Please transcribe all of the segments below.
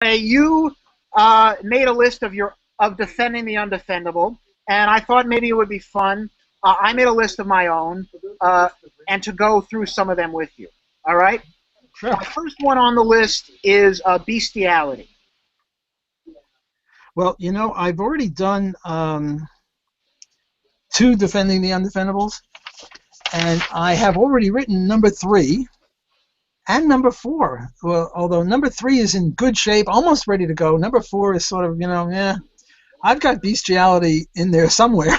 You made a list of defending the undefendable, and I thought maybe it would be fun. I made a list of my own, and to go through some of them with you. All right. Sure. My first one on the list is bestiality. Well, I've already done two defending the undefendables, and I have already written number 3 and number 4. Well, although number 3 is in good shape, almost ready to go. Number 4 is sort of, I've got bestiality in there somewhere.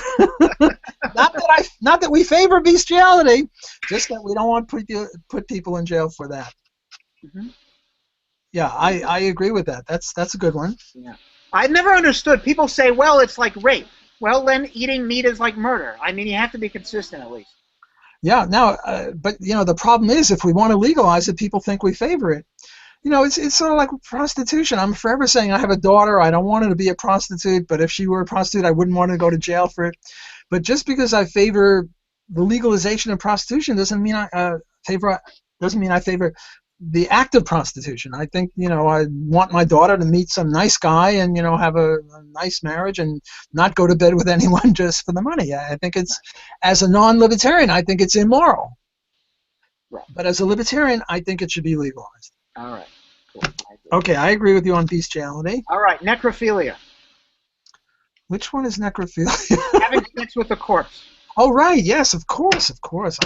Not that we favor bestiality, just that we don't want to put people in jail for that. Mm-hmm. Yeah, I agree with that. That's a good one. Yeah. I've never understood. People say, well, it's like rape. Well, then eating meat is like murder. I mean, you have to be consistent at least. Yeah, now, but the problem is if we want to legalize it, people think we favor it. It's sort of like prostitution. I'm forever saying I have a daughter. I don't want her to be a prostitute, but if she were a prostitute, I wouldn't want her to go to jail for it. But just because I favor the legalization of prostitution doesn't mean I favor the act of prostitution. I think I want my daughter to meet some nice guy and have a nice marriage and not go to bed with anyone just for the money. I think as a non-libertarian, I think it's immoral. Right. But as a libertarian, I think it should be legalized. All right. Cool. Okay, I agree with you on bestiality. All right, necrophilia. Which one is necrophilia? Having sex with a corpse. Oh, right. Yes, of course,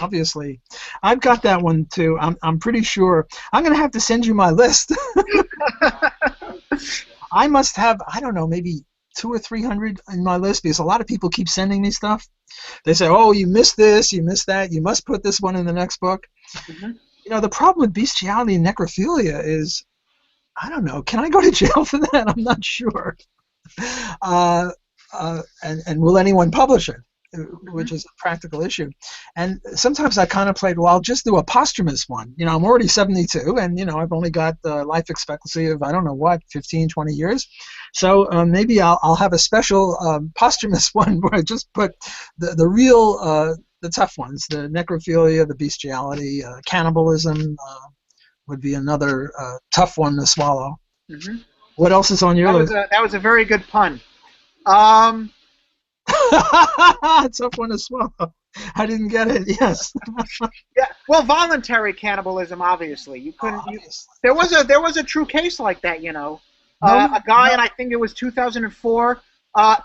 obviously. I've got that one, too. I'm pretty sure. I'm going to have to send you my list. I must have, I don't know, maybe 200 or 300 in my list because a lot of people keep sending me stuff. They say, oh, you missed this, you missed that, you must put this one in the next book. Mm-hmm. The problem with bestiality and necrophilia is, I don't know, can I go to jail for that? I'm not sure. And will anyone publish it? Which is a practical issue. And sometimes I contemplate, well, I'll just do a posthumous one. I'm already 72, and, I've only got the life expectancy of, I don't know what, 15, 20 years. So maybe I'll have a special posthumous one where I just put the real, the tough ones, the necrophilia, the bestiality, cannibalism would be another tough one to swallow. Mm-hmm. What else is on your list? That was a very good pun. Tough one to swallow. I didn't get it. Yes. Yeah. Well, voluntary cannibalism. Obviously, you couldn't. There was a true case like that. A guy, and I think it was 2004,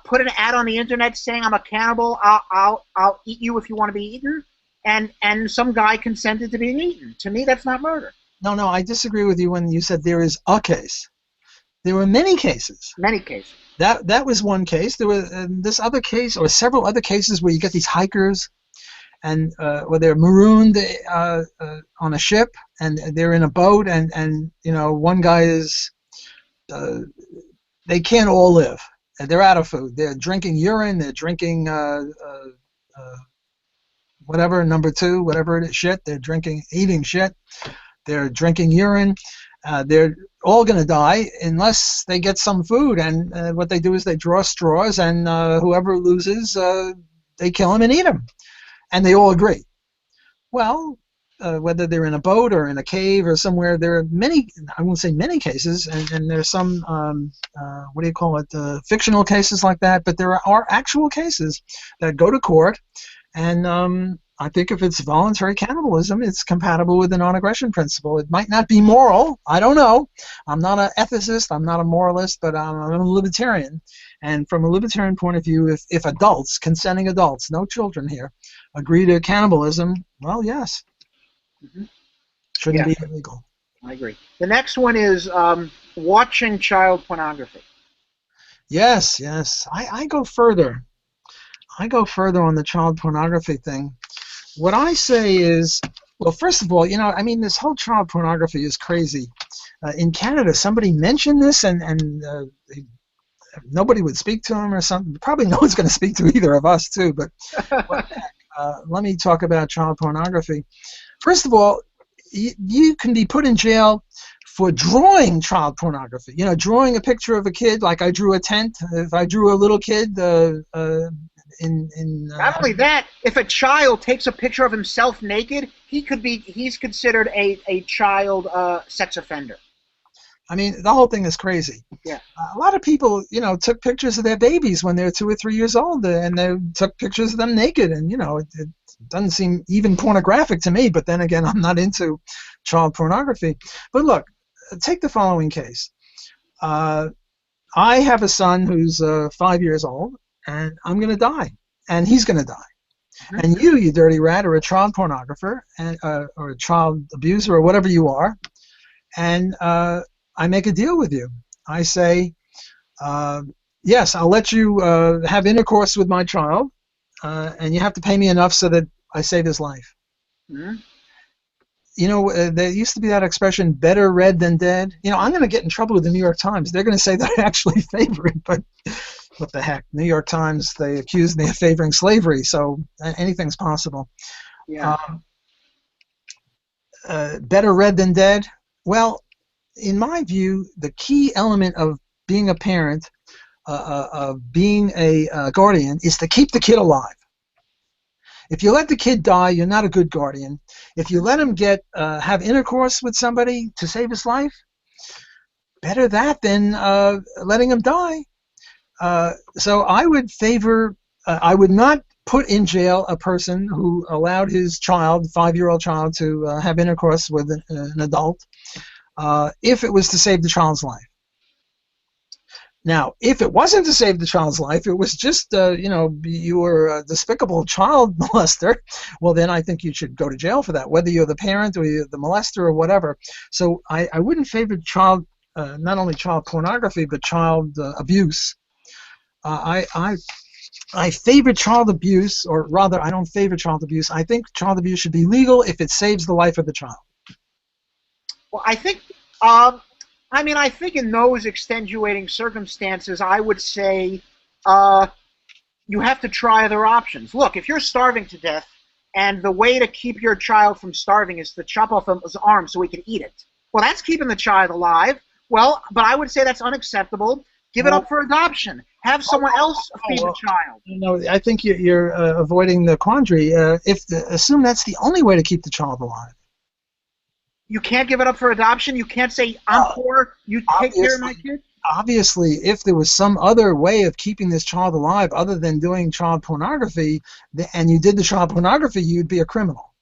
put an ad on the internet saying, "I'm a cannibal. I'll eat you if you want to be eaten," and some guy consented to being eaten. To me, that's not murder. No, I disagree with you when you said there is a case. There were many cases. Many cases. That was one case. There was this other case, or several other cases, where you get these hikers, and where they're marooned on a ship, and they're in a boat, and one guy is. They can't all live. They're out of food. They're drinking urine. They're drinking whatever, number 2, whatever it is, shit. They're eating shit. They're drinking urine. They're all going to die unless they get some food. And what they do is they draw straws, and whoever loses, they kill him and eat him. And they all agree. Well, whether they're in a boat or in a cave or somewhere, there are many, I won't say many cases, and there's some, what do you call it, fictional cases like that, but there are actual cases that go to court, and I think if it's voluntary cannibalism, it's compatible with the non-aggression principle. It might not be moral. I don't know. I'm not an ethicist. I'm not a moralist, but I'm a libertarian. And from a libertarian point of view, if adults, consenting adults, no children here, agree to cannibalism, well, yes. Mm-hmm. Shouldn't be illegal. I agree. The next one is watching child pornography. Yes. I go further. I go further on the child pornography thing. What I say is, well, first of all, this whole child pornography is crazy. In Canada, somebody mentioned this, and nobody would speak to him or something. Probably no one's going to speak to either of us, too, but let me talk about child pornography. First of all, you can be put in jail for drawing child pornography. Drawing a picture of a kid, like I drew a tent. If I drew a little kid not only that, if a child takes a picture of himself naked, he's considered a child sex offender. I mean, the whole thing is crazy. Yeah. A lot of people, took pictures of their babies when they're 2 or 3 years old, and they took pictures of them naked, and it doesn't seem even pornographic to me. But then again, I'm not into child pornography. But look, take the following case. I have a son who's 5 years old, and I'm going to die, and he's going to die. Mm-hmm. And you dirty rat, are a child pornographer and or a child abuser or whatever you are, and I make a deal with you. I say, yes, I'll let you have intercourse with my child, and you have to pay me enough so that I save his life. Mm-hmm. There used to be that expression, better read than dead. I'm going to get in trouble with the New York Times. They're going to say that I actually favor it, but what the heck? New York Times, they accused me of favoring slavery, so anything's possible. Yeah. Better read than dead? Well, in my view, the key element of being a parent, of being a guardian, is to keep the kid alive. If you let the kid die, you're not a good guardian. If you let him have intercourse with somebody to save his life, better that than letting him die. So I would favor, I would not put in jail a person who allowed his child, 5-year-old child, to have intercourse with an adult if it was to save the child's life. Now, if it wasn't to save the child's life, it was just, you were a despicable child molester, well, then I think you should go to jail for that, whether you're the parent or you're the molester or whatever. So I wouldn't favor not only child pornography, but child abuse. I favor child abuse, or rather, I don't favor child abuse. I think child abuse should be legal if it saves the life of the child. Well, I think I think in those extenuating circumstances, I would say you have to try other options. Look, if you're starving to death, and the way to keep your child from starving is to chop off his arm so he can eat it, well, that's keeping the child alive. Well, but I would say that's unacceptable. Give it up for adoption. Have someone else feed the child. No, I think you're avoiding the quandary. Assume that's the only way to keep the child alive. You can't give it up for adoption? You can't say, I'm poor, you take care of my kid? Obviously, if there was some other way of keeping this child alive other than doing child pornography, and you did the child pornography, you'd be a criminal.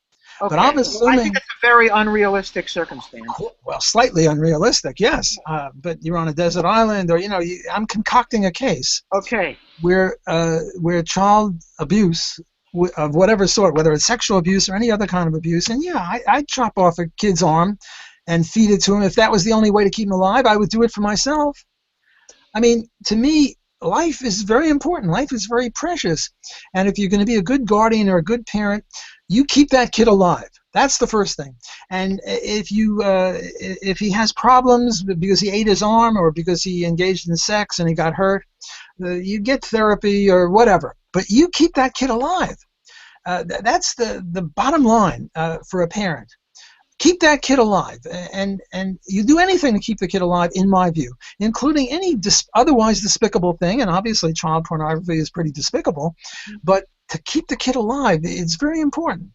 Okay. But I'm assuming... I think it's a very unrealistic circumstance. Well, slightly unrealistic, yes. But you're on a desert island, or, I'm concocting a case. Okay. Where child abuse of whatever sort, whether it's sexual abuse or any other kind of abuse, and yeah, I'd chop off a kid's arm and feed it to him. If that was the only way to keep him alive, I would do it for myself. I mean, to me, life is very important. Life is very precious. And if you're going to be a good guardian or a good parent, you keep that kid alive. That's the first thing. And if he has problems because he ate his arm or because he engaged in sex and he got hurt, you get therapy or whatever. But you keep that kid alive. That's the bottom line for a parent. Keep that kid alive, and you do anything to keep the kid alive, in my view, including any otherwise despicable thing, and obviously child pornography is pretty despicable, but to keep the kid alive, it's very important.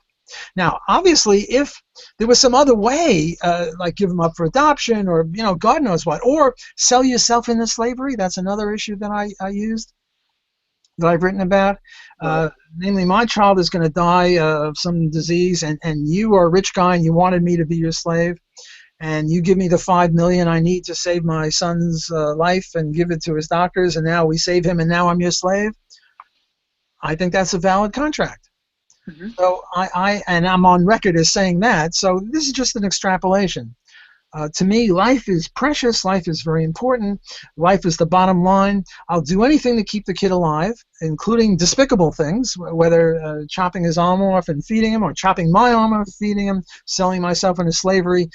Now, obviously, if there was some other way, like give them up for adoption or, God knows what, or sell yourself into slavery, that's another issue that I used, that I've written about. Namely, my child is going to die of some disease, and you are a rich guy and you wanted me to be your slave, and you give me the $5 million I need to save my son's life and give it to his doctors, and now we save him and now I'm your slave. I think that's a valid contract. Mm-hmm. So I'm on record as saying that, so this is just an extrapolation. To me, life is precious. Life is very important. Life is the bottom line. I'll do anything to keep the kid alive, including despicable things, whether chopping his arm off and feeding him, or chopping my arm off and feeding him, selling myself into slavery,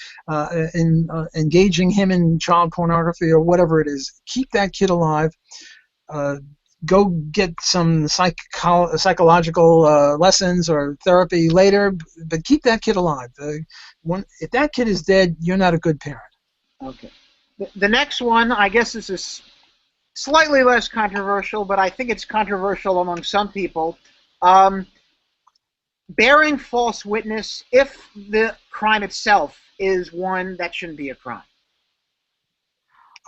engaging him in child pornography, or whatever it is. Keep that kid alive. Go get some psychological lessons or therapy later, but keep that kid alive. If that kid is dead, you're not a good parent. Okay. The next one, I guess this is slightly less controversial, but I think it's controversial among some people. Bearing false witness, if the crime itself is one that shouldn't be a crime.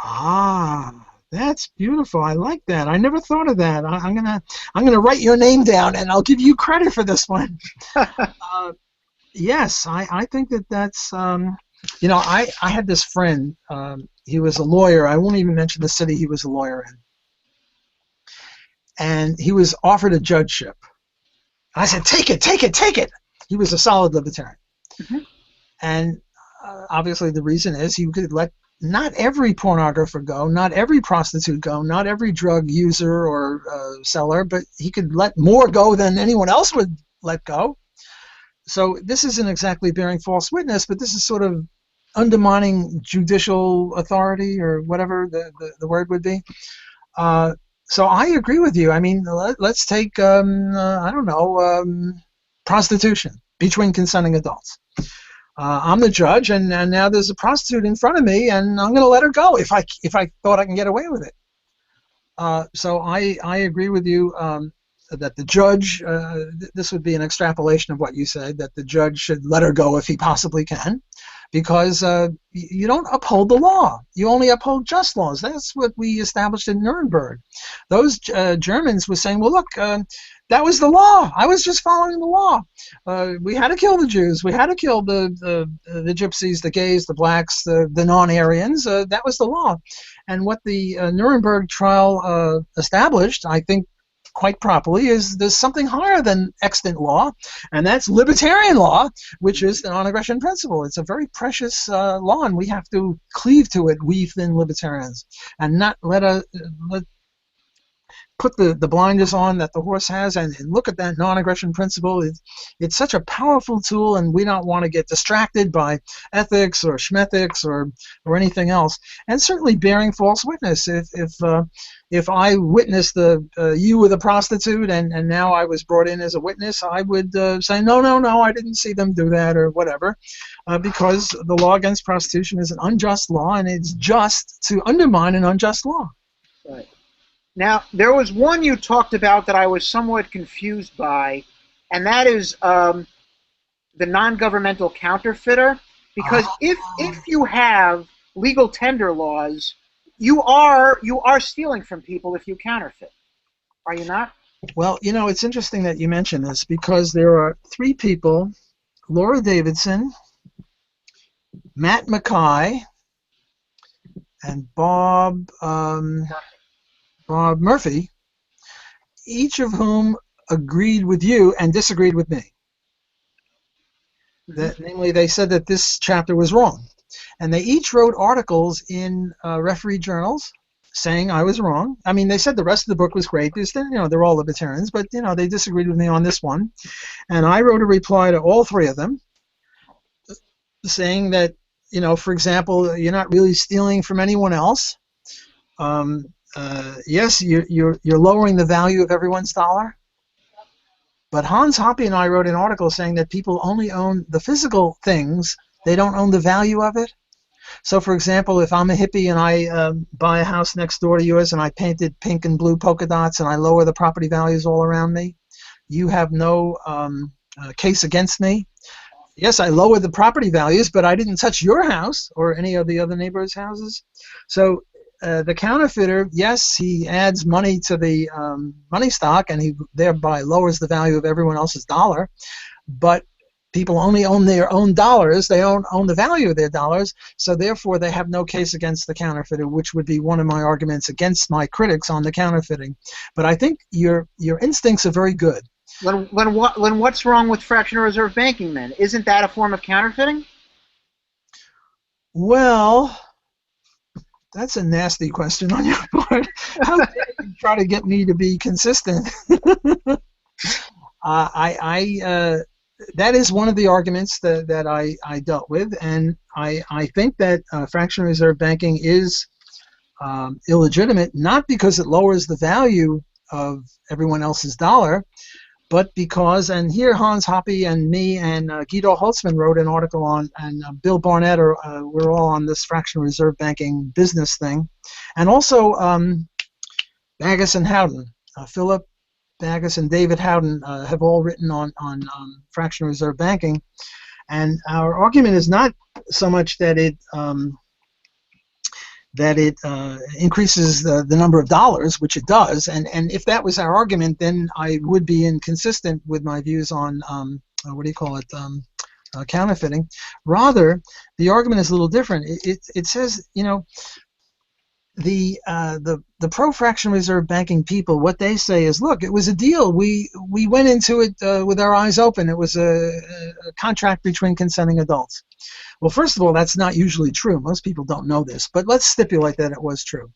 Ah, that's beautiful. I like that. I never thought of that. I'm gonna write your name down, and I'll give you credit for this one. Uh, yes, I think that's I had this friend. He was a lawyer. I won't even mention the city he was a lawyer in, and he was offered a judgeship. I said, take it, take it, take it. He was a solid libertarian. Mhm. And obviously, the reason is he could let not every pornographer go, not every prostitute go, not every drug user or seller, but he could let more go than anyone else would let go. So this isn't exactly bearing false witness, but this is sort of undermining judicial authority or whatever the word would be. Uh, so I agree with you. I mean, let's take, I don't know, prostitution between consenting adults. I'm the judge, and now there's a prostitute in front of me, and I'm going to let her go if I thought I can get away with it. So I agree with you that the judge, this would be an extrapolation of what you said, that the judge should let her go if he possibly can, because you don't uphold the law. You only uphold just laws. That's what we established in Nuremberg. Those Germans were saying, well, look, that was the law. I was just following the law. We had to kill the Jews. We had to kill the gypsies, the gays, the blacks, the non-Aryans. That was the law. And what the Nuremberg trial established, I think quite properly, is there's something higher than extant law, and that's libertarian law, which is the non-aggression principle. It's a very precious law, and we have to cleave to it, we thin libertarians, and not let put the blinders on that the horse has and look at that non-aggression principle. It's such a powerful tool, and we don't want to get distracted by ethics or schmethics or anything else. And certainly bearing false witness. If I witnessed you with a prostitute and now I was brought in as a witness, I would say, no, I didn't see them do that or whatever, because the law against prostitution is an unjust law, and it's just to undermine an unjust law. Right. Now, there was one you talked about that I was somewhat confused by, and that is the non-governmental counterfeiter. Because if you have legal tender laws, you are stealing from people if you counterfeit. Are you not? Well, it's interesting that you mention this, because there are three people, Laura Davidson, Matt Mackay, and Bob Murphy, each of whom agreed with you and disagreed with me. Namely, they said that this chapter was wrong. And they each wrote articles in referee journals saying I was wrong. I mean, they said the rest of the book was great, because they're all libertarians, but they disagreed with me on this one. And I wrote a reply to all three of them saying that, for example, you're not really stealing from anyone else. Yes, you're lowering the value of everyone's dollar. But Hans Hoppe and I wrote an article saying that people only own the physical things. They don't own the value of it. So, for example, if I'm a hippie and I buy a house next door to yours and I painted pink and blue polka dots and I lower the property values all around me, you have no case against me. Yes, I lowered the property values, but I didn't touch your house or any of the other neighbors' houses. So the counterfeiter, yes, he adds money to the money stock, and he thereby lowers the value of everyone else's dollar. But people only own their own dollars. They don't own the value of their dollars, so therefore they have no case against the counterfeiter, which would be one of my arguments against my critics on the counterfeiting. But I think your instincts are very good. When what's wrong with fractional reserve banking then? Isn't that a form of counterfeiting? Well, that's a nasty question on your part. How dare you try to get me to be consistent? That is one of the arguments that I dealt with, and I think that fractional reserve banking is illegitimate, not because it lowers the value of everyone else's dollar, but because, and here Hans Hoppe and me and Guido Holtzman wrote an article on, and Bill Barnett, we're all on this fractional reserve banking business thing, and also Baggis and Howden, Philip Baggis and David Howden have all written on fractional reserve banking, and our argument is not so much that that it increases the number of dollars, which it does. And if that was our argument, then I would be inconsistent with my views on, what do you call it, counterfeiting. Rather, the argument is a little different. It says, the pro fractional reserve banking people, what they say is, look, it was a deal. We went into it with our eyes open. It was a contract between consenting adults. Well, first of all, that's not usually true. Most people don't know this, but let's stipulate that it was true.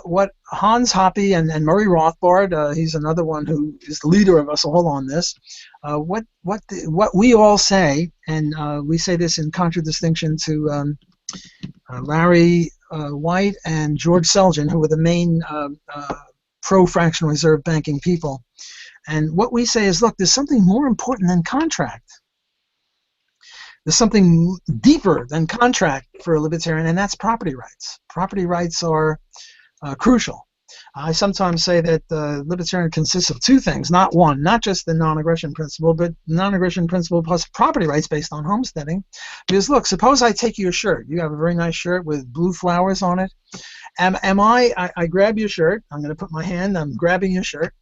What Hans Hoppe and Murray Rothbard, he's another one who is the leader of us all on this. What we all say, and we say this in contradistinction to Larry White and George Selgin, who were the main pro-fractional reserve banking people. And what we say is, look, there's something more important than contract. There's something deeper than contract for a libertarian, and that's property rights. Property rights are crucial. I sometimes say that libertarian consists of two things, not one, not just the non-aggression principle, but non-aggression principle plus property rights based on homesteading. Because look, suppose I take your shirt. You have a very nice shirt with blue flowers on it. I grab your shirt. I'm going to put my hand, I'm grabbing your shirt.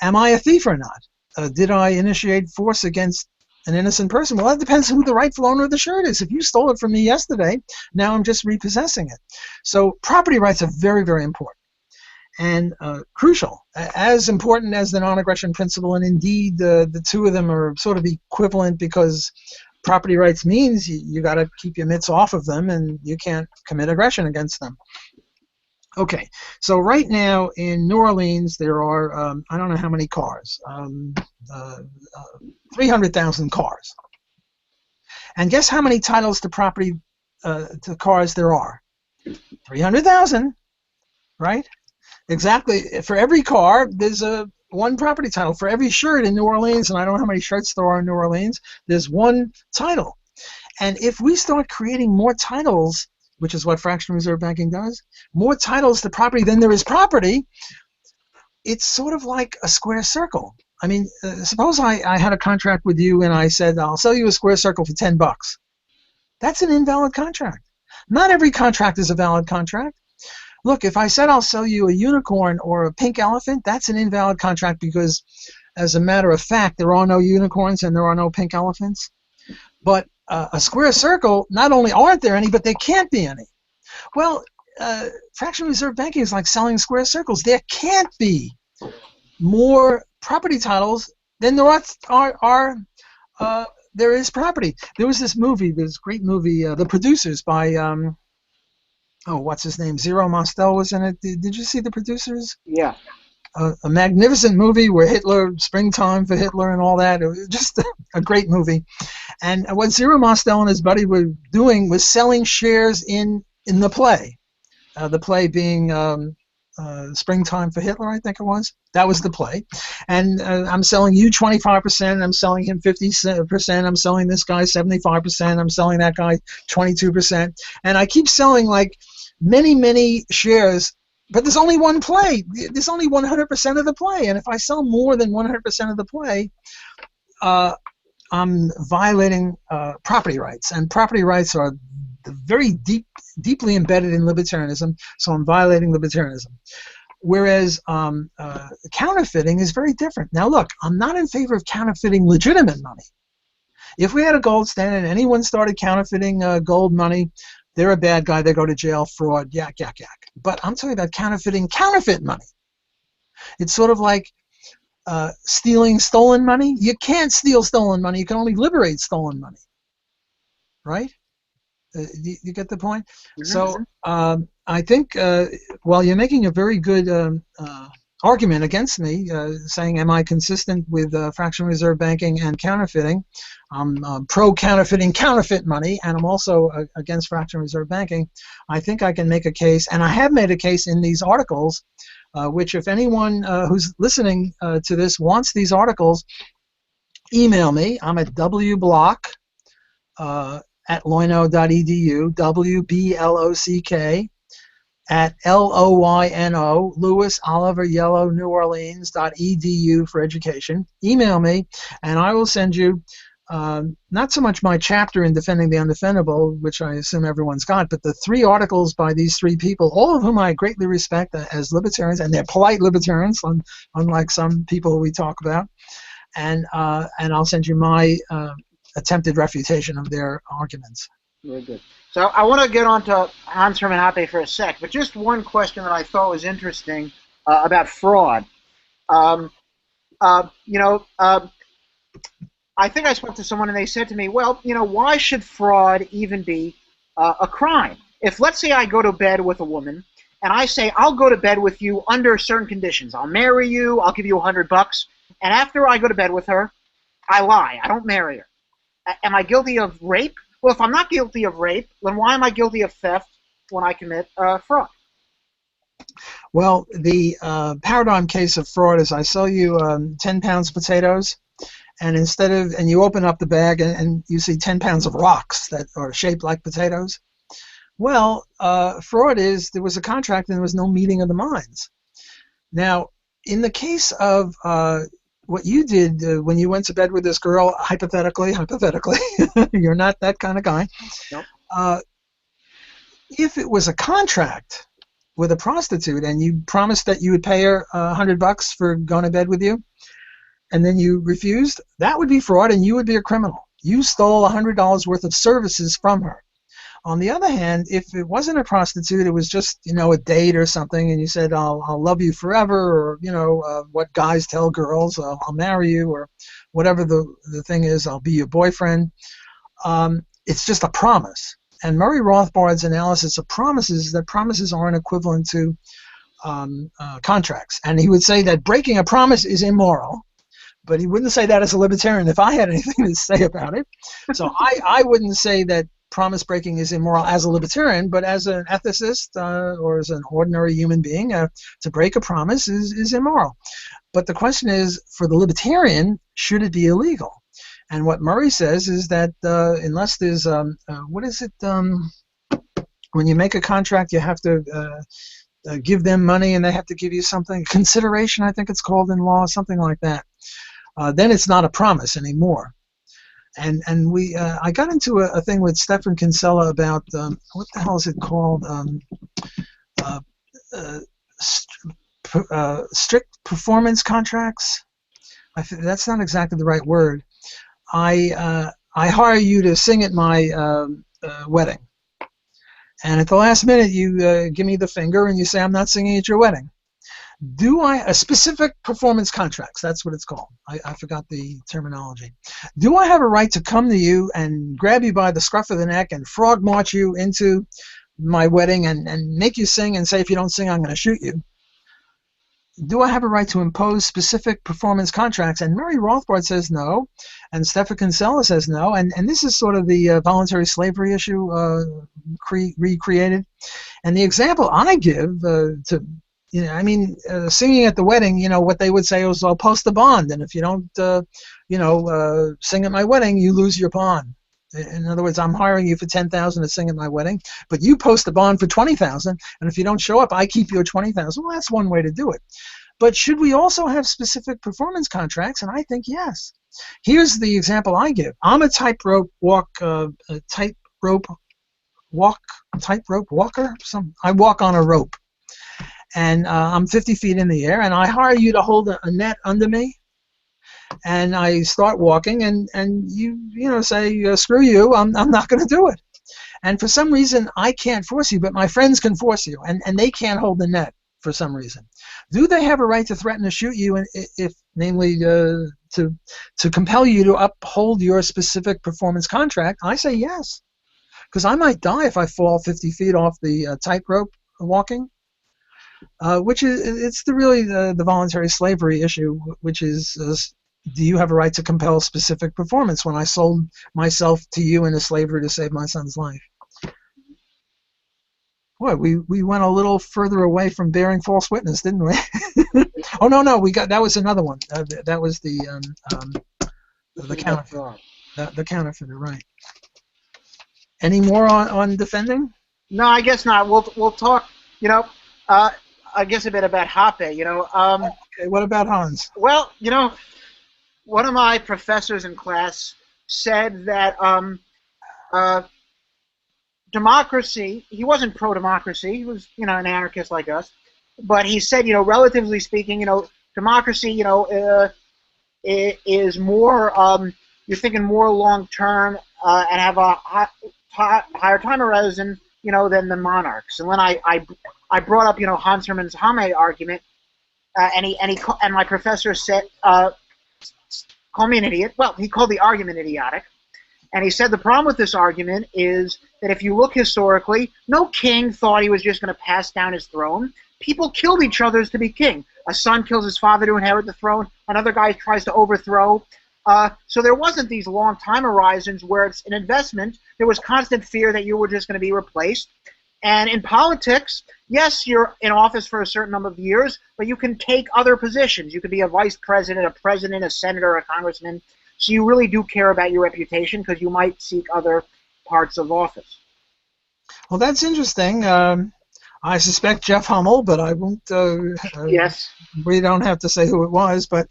Am I a thief or not? Did I initiate force against an innocent person? Well, that depends who the rightful owner of the shirt is. If you stole it from me yesterday, now I'm just repossessing it. So property rights are very, very important and crucial, as important as the non-aggression principle, and indeed the two of them are sort of equivalent, because property rights means you got to keep your mitts off of them and you can't commit aggression against them. Okay, so right now in New Orleans there are, I don't know how many cars, 300,000 cars. And guess how many titles to property, to cars there are? 300,000, right? Exactly. For every car, there's one property title. For every shirt in New Orleans, and I don't know how many shirts there are in New Orleans, there's one title. And if we start creating more titles, which is what fractional reserve banking does, more titles to property than there is property, it's sort of like a square circle. I mean, suppose I had a contract with you and I said, I'll sell you a square circle for $10. That's an invalid contract. Not every contract is a valid contract. Look, if I said I'll sell you a unicorn or a pink elephant, that's an invalid contract, because as a matter of fact, there are no unicorns and there are no pink elephants. But a square circle, not only aren't there any, but there can't be any. Well, fractional reserve banking is like selling square circles. There can't be more property titles than there there is property. There was this movie, this great movie, The Producers, by what's his name? Zero Mostel was in it. Did you see The Producers? Yeah. A magnificent movie where Hitler, springtime for Hitler and all that. It was just a great movie. And what Zero Mostel and his buddy were doing was selling shares in the play. The play being Springtime for Hitler, I think it was. That was the play. And I'm selling you 25%, I'm selling him 50%, I'm selling this guy 75%, I'm selling that guy 22%. And I keep selling like many, many shares, but there's only one play. There's only 100% of the play. And if I sell more than 100% of the play, I'm violating property rights. And property rights are very deeply embedded in libertarianism, so I'm violating libertarianism. Whereas counterfeiting is very different. Now look, I'm not in favor of counterfeiting legitimate money. If we had a gold standard and anyone started counterfeiting gold money, they're a bad guy, they go to jail, fraud, yak, yak, yak. But I'm talking about counterfeiting counterfeit money. It's sort of like stealing stolen money. You can't steal stolen money, you can only liberate stolen money. Right? You get the point? Mm-hmm. So I think, well, you're making a very good argument against me, saying, am I consistent with fractional reserve banking and counterfeiting? I'm pro-counterfeiting counterfeit money, and I'm also against fractional reserve banking. I think I can make a case, and I have made a case in these articles, which if anyone who's listening to this wants these articles, email me. I'm at wblock at loyno.edu, WBLOCK at LOYNO, Louis Oliver Yellow New Orleans.edu for education. Email me, and I will send you not so much my chapter in Defending the Undefendable, which I assume everyone's got, but the 3 articles by these 3 people, all of whom I greatly respect as libertarians, and they're polite libertarians, unlike some people we talk about. And I'll send you my attempted refutation of their arguments. Very good. So I want to get on to Hans Hermann Hoppe for a sec, but just one question that I thought was interesting about fraud. I think I spoke to someone and they said to me, well, why should fraud even be a crime? If, let's say, I go to bed with a woman and I say, I'll go to bed with you under certain conditions. I'll marry you. I'll give you $100. And after I go to bed with her, I lie. I don't marry her. Am I guilty of rape? Well, if I'm not guilty of rape, then why am I guilty of theft when I commit fraud? Well, the paradigm case of fraud is I sell you 10 pounds of potatoes, and and you open up the bag and you see 10 pounds of rocks that are shaped like potatoes. Well, fraud is there was a contract and there was no meeting of the minds. Now, in the case of what you did when you went to bed with this girl, hypothetically, you're not that kind of guy. Nope. If it was a contract with a prostitute and you promised that you would pay her $100 for going to bed with you, and then you refused, that would be fraud and you would be a criminal. You stole $100 worth of services from her. On the other hand, if it wasn't a prostitute, it was just, a date or something, and you said, I'll love you forever, or, what guys tell girls, I'll marry you, or whatever the thing is, I'll be your boyfriend. It's just a promise. And Murray Rothbard's analysis of promises, that promises aren't equivalent to contracts. And he would say that breaking a promise is immoral, but he wouldn't say that as a libertarian if I had anything to say about it. So I wouldn't say that promise breaking is immoral as a libertarian, but as an ethicist or as an ordinary human being, to break a promise is immoral. But the question is, for the libertarian, should it be illegal? And what Murray says is that unless there's, what is it, when you make a contract, you have to give them money and they have to give you something, consideration, I think it's called in law, something like that. Then it's not a promise anymore. And I got into a thing with Stefan Kinsella about what the hell is it called? Strict performance contracts. That's not exactly the right word. I hire you to sing at my wedding, and at the last minute you give me the finger and you say I'm not singing at your wedding. A specific performance contracts, that's what it's called. I forgot the terminology. Do I have a right to come to you and grab you by the scruff of the neck and frog march you into my wedding and make you sing and say, if you don't sing, I'm going to shoot you? Do I have a right to impose specific performance contracts? And Murray Rothbard says no, and Stefan Kinsella says no, and this is sort of the voluntary slavery issue recreated. And the example I give singing at the wedding, what they would say was, I'll post a bond, and if you don't, sing at my wedding, you lose your bond. In other words, I'm hiring you for $10,000 to sing at my wedding, but you post a bond for $20,000, and if you don't show up, I keep your $20,000. Well, that's one way to do it. But should we also have specific performance contracts? And I think yes. Here's the example I give. I'm a tightrope walker. I walk on a rope, and I'm 50 feet in the air, and I hire you to hold a net under me. And I start walking, and you say, screw you, I'm not going to do it. And for some reason, I can't force you, but my friends can force you, and they can't hold the net for some reason. Do they have a right to threaten to shoot you, namely to compel you to uphold your specific performance contract? I say yes, because I might die if I fall 50 feet off the tightrope walking. Which is really the voluntary slavery issue, which is do you have a right to compel specific performance when I sold myself to you into slavery to save my son's life? Boy, we went a little further away from bearing false witness, didn't we? Oh no, that was another one. That was the counterfeit. The counterfeiter, right? Any more on defending? No, I guess not. We'll talk. I guess a bit about Hoppe. Okay, what about Hans? Well, one of my professors in class said that uh, democracy. He wasn't pro-democracy. He was, an anarchist like us. But he said, relatively speaking, democracy, is more. You're thinking more long term and have a higher time horizon, than the monarchs. And when I brought up, Hans Hermann's Hoppe argument, and my professor said, called me an idiot. Well, he called the argument idiotic. And he said the problem with this argument is that if you look historically, no king thought he was just going to pass down his throne. People killed each other to be king. A son kills his father to inherit the throne. Another guy tries to overthrow. So there wasn't these long time horizons where it's an investment. There was constant fear that you were just going to be replaced. And in politics, yes, you're in office for a certain number of years, but you can take other positions. You could be a vice president, a senator, a congressman. So you really do care about your reputation because you might seek other parts of office. Well, that's interesting. I suspect Jeff Hummel, but I won't. Yes. We don't have to say who it was, but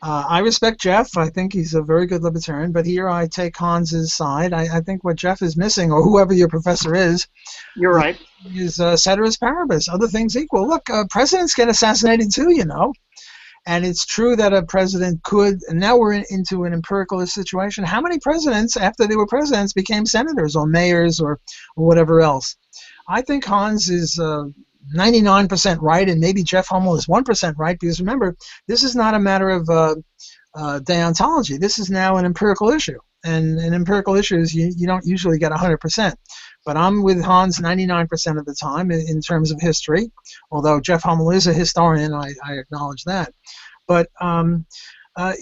I respect Jeff. I think he's a very good libertarian, but here I take Hans's side. I think what Jeff is missing, or whoever your professor is, you're right, is ceteris paribus, other things equal. Look, presidents get assassinated too, and it's true that a president could, and now we're into an empirical situation. How many presidents, after they were presidents, became senators or mayors or whatever else? I think Hans is 99% right, and maybe Jeff Hummel is 1% right, because remember, this is not a matter of deontology. This is now an empirical issue, and in empirical issues, you don't usually get 100%. But I'm with Hans 99% of the time in terms of history, although Jeff Hummel is a historian, I acknowledge that. But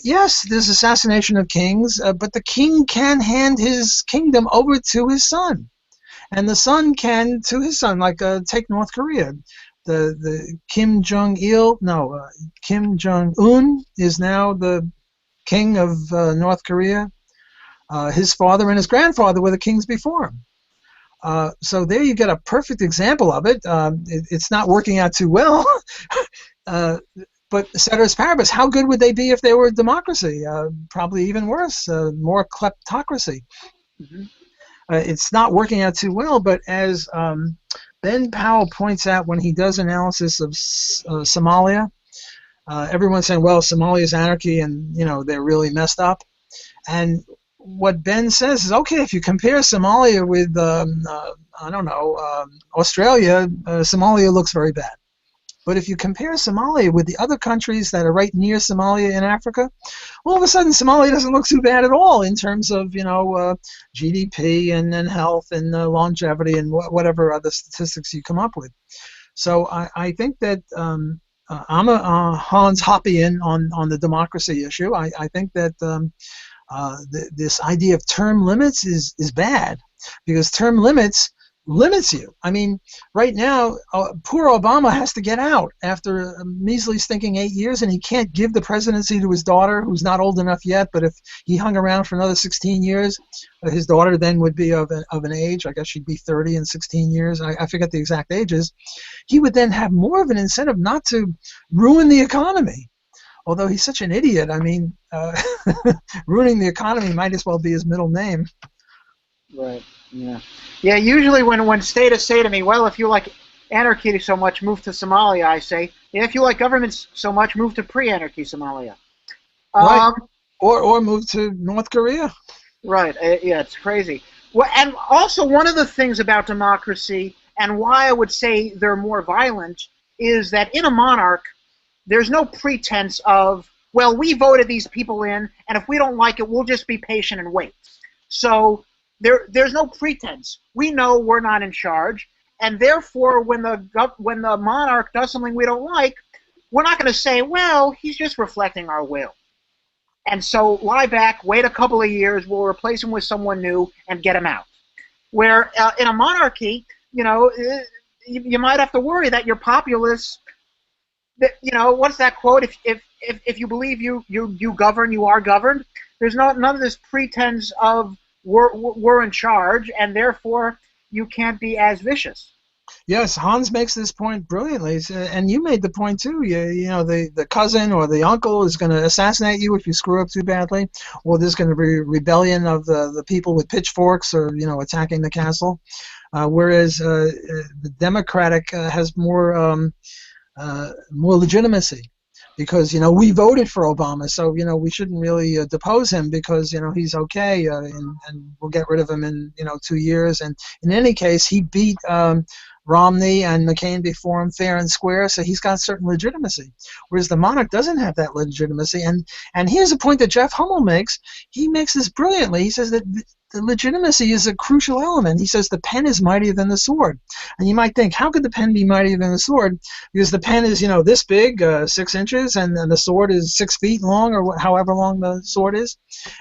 yes, there's assassination of kings, but the king can hand his kingdom over to his son. And the son can to his son, like take North Korea. The Kim Jong-un is now the king of North Korea. His father and his grandfather were the kings before him. So there you get a perfect example of it. It's not working out too well. But ceteris paribus, how good would they be if they were a democracy? Probably even worse, more kleptocracy. Mm-hmm. It's not working out too well, but as Ben Powell points out when he does analysis of Somalia, everyone's saying, well, Somalia's anarchy and, they're really messed up. And what Ben says is, okay, if you compare Somalia with, Australia, Somalia looks very bad. But if you compare Somalia with the other countries that are right near Somalia in Africa, all of a sudden Somalia doesn't look too bad at all in terms of, GDP and health and longevity and whatever other statistics you come up with. So I think that I'm a Hans Hoppian on the democracy issue. I think that this idea of term limits is bad, because term limits you. I mean, right now, poor Obama has to get out after a measly stinking 8 years, and he can't give the presidency to his daughter, who's not old enough yet, but if he hung around for another 16 years, his daughter then would be of an age, I guess she'd be 30 in 16 years, I forget the exact ages, he would then have more of an incentive not to ruin the economy. Although he's such an idiot, I mean, ruining the economy might as well be his middle name. Right. Yeah. Yeah. Usually, when statists say to me, "Well, if you like anarchy so much, move to Somalia," I say, "Yeah, if you like governments so much, move to pre-anarchy Somalia." Right. Or move to North Korea. Right. Yeah, it's crazy. Well, and also one of the things about democracy and why I would say they're more violent is that in a monarch, there's no pretense of, well, we voted these people in, and if we don't like it, we'll just be patient and wait. So there's no pretense. We know we're not in charge, and therefore, when the monarch does something we don't like, we're not going to say, well, he's just reflecting our will. And so lie back, wait a couple of years, we'll replace him with someone new and get him out. Where in a monarchy, you might have to worry that your populace, what's that quote? If you believe you govern, you are governed. There's none of this pretense of we're in charge, and therefore you can't be as vicious. Yes, Hans makes this point brilliantly, and you made the point too. You know, the cousin or the uncle is going to assassinate you if you screw up too badly, or there's going to be rebellion of the people with pitchforks or attacking the castle. Whereas the Democratic has more legitimacy because we voted for Obama, so we shouldn't really depose him because he's okay, and we'll get rid of him in 2 years. And in any case, he beat Romney and McCain before him fair and square, so he's got certain legitimacy. Whereas the monarch doesn't have that legitimacy. And here's a point that Jeff Hummel makes. He makes this brilliantly. He says that the legitimacy is a crucial element. He says the pen is mightier than the sword. And you might think, how could the pen be mightier than the sword? Because the pen is, this big, 6 inches, and the sword is 6 feet long, or however long the sword is.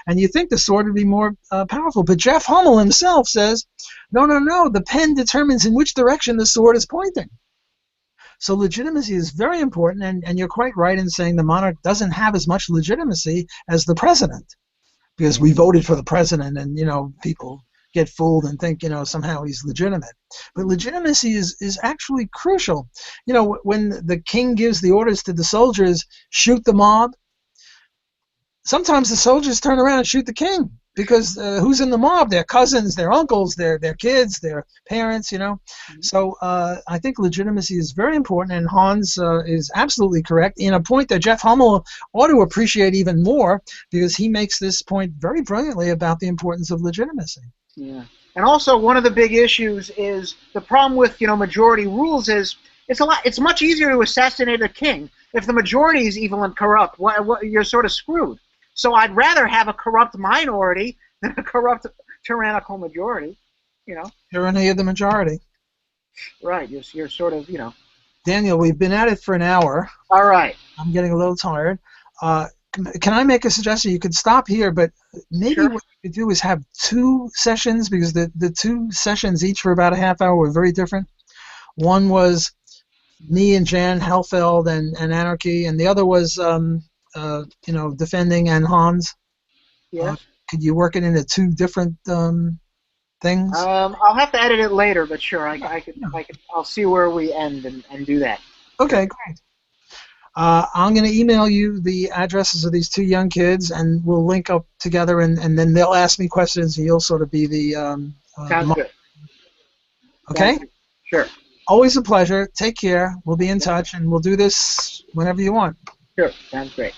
And you think the sword would be more powerful. But Jeff Hummel himself says, no, the pen determines in which direction the sword is pointing. So legitimacy is very important, and you're quite right in saying the monarch doesn't have as much legitimacy as the president, because we voted for the president, and people get fooled and think somehow he's legitimate. But legitimacy is actually crucial. When the king gives the orders to the soldiers, shoot the mob, sometimes the soldiers turn around and shoot the king, because who's in the mob? Their cousins, their uncles, their kids, their parents, So I think legitimacy is very important, and Hans is absolutely correct in a point that Jeff Hummel ought to appreciate even more, because he makes this point very brilliantly about the importance of legitimacy. Yeah. And also, one of the big issues is the problem with majority rules is it's much easier to assassinate a king if the majority is evil and corrupt. You're sort of screwed. So I'd rather have a corrupt minority than a corrupt tyrannical majority. Tyranny of the majority. Right. You're sort of Daniel, we've been at it for an hour. All right. I'm getting a little tired. Can I make a suggestion? You could stop here, but maybe Sure. what you could do is have 2 sessions, because the 2 sessions each for about a half hour were very different. One was me and Jan Helfeld and anarchy, and the other was defending and Hans. Yes. Could you work it into 2 different things? I'll have to edit it later, but sure, I'll see where we end and do that. Okay, great. I'm going to email you the addresses of these 2 young kids, and we'll link up together, and then they'll ask me questions, and you'll sort of be the... Sounds good. Okay? Sounds good. Sure. Always a pleasure. Take care. We'll be in touch, and we'll do this whenever you want. Sure. Sounds great.